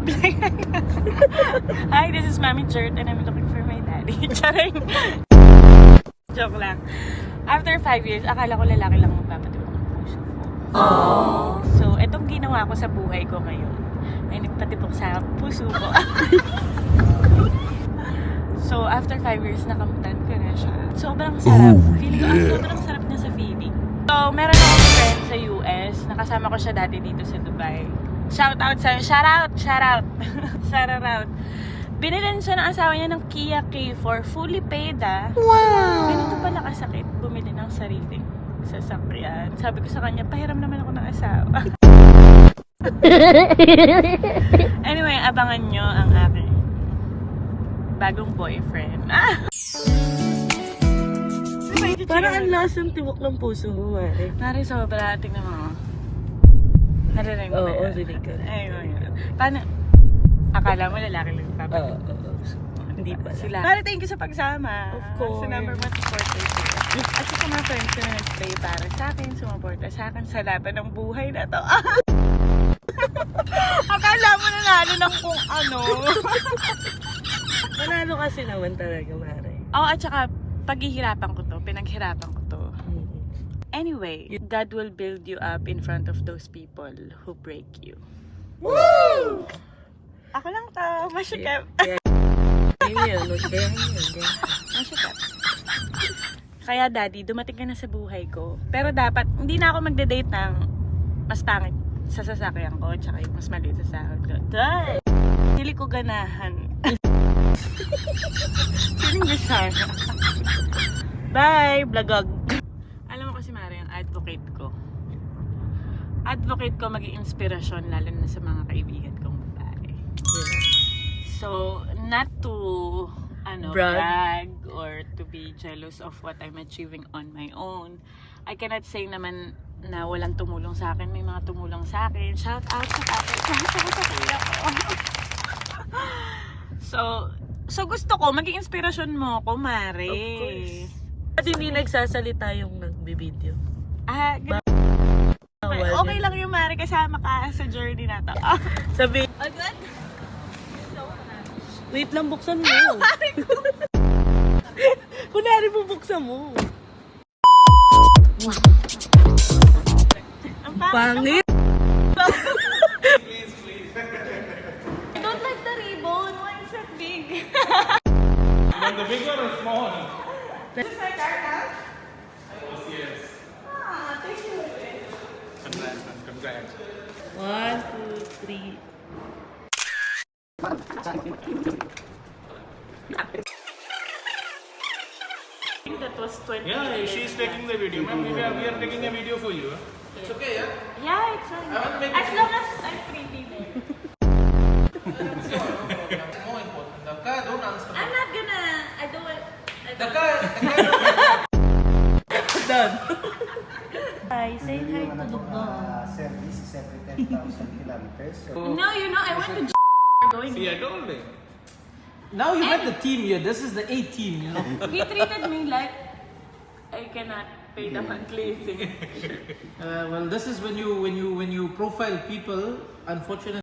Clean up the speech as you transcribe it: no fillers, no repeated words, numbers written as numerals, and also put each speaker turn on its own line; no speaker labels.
Hi, this is Mami Jert and I'm looking for my daddy. Charing. Joke lang. After 5 years, akala ko lalaki lang magpapatibok ng puso ko. Aww. So, etong ginawa ko sa buhay ko ngayon ay nagpatibok sa puso ko. So, after 5 years, nakamutan ko na siya. Sobrang sarap. Feeling ko, sobrang sarap niya sa feeling. So, meron akong friend sa US. Nakasama ko siya dati dito sa Dubai. Shout out sa'yo. Shout out! Shout out! Shout out! Binilan siya ng asawa niya ng Kia K4. Fully paid, ah. Wow! Ganito pala kasakit. Bumili ng sariling sasakyan. Sabi ko sa kanya, pahiram naman ako ng asawa. Anyway, abangan nyo ang aking bagong boyfriend.
Parang ang lasang tibok ng puso mo, Mari.
Nari, sobra. Tingnan mo. Narinig mo ba
Oo,
yan?
rinig ka.
Ayun. Paano? Akala mo lalaki lang papatid.
Hindi pa.
Sila. Mari, thank you sa pagsama.
Of course.
Sa number 1 supporter ko. At sa mga friends na nag-stay para sa akin, sumuporta sa akin sa laban ng buhay na to. Akala mo nanalo ng kung ano.
Panalo kasi naman talaga, Mari.
Oo, at saka paghihirapan ko to, pinaghirapan ko to. Anyway, God will build you up in front of those people who break you. Woo! Ako lang to, masyikap. Masyikap. Kaya daddy, dumating ka na sa buhay ko. Pero dapat, hindi na ako magde-date ng mas pangit sa sasakyan ko, tsaka yung mas maliit sa sahod ko. Dahil! Hindi ko ganahan. Feeling ko sana. Bye, blagog. Alam mo kasi Mari, ang advocate ko. Advocate ko maging inspirasyon lalo na sa mga kaibigan kong babae. So, not to brag or to be jealous of what I'm achieving on my own. I cannot say naman na walang tumulong sa akin. May mga tumulong sa akin. Shout out sa tatay. Shout out sa kuya ko. So gusto ko, maging inspirasyon mo ako, Mari.
Of course. At hindi nagsasalita yung nagbibideo.
Okay lang yung Mari, kasama ka sa journey na to.
Sabi,
Agad?
wait lang, buksan mo. Kunwari mo, buksan mo.
Ang
Pangit!
I don't like the ribbon. Why is that big?
You want the big one or small one?
This is my car now?
Yes.
Ah, thank you.
Congrats.
1, 2, 3.
I think that was 20.
Yeah, she's taking the video. Ma'am, we are taking a video for you. It's okay, yeah?
Yeah, it's fine. As long as I'm pretty there.
It's more important. The car, don't answer.
I'm not gonna. I don't want.
The car,
Done.
Hi, say hi to the vlog.
Service is every 10,000 kilometers. So
No, you know, I went to going.
See, I told him.
Now you got the team here. This is the A team, you know.
He treated me like I cannot pay the monthly thing.
Well, this is when you profile people. Unfortunately.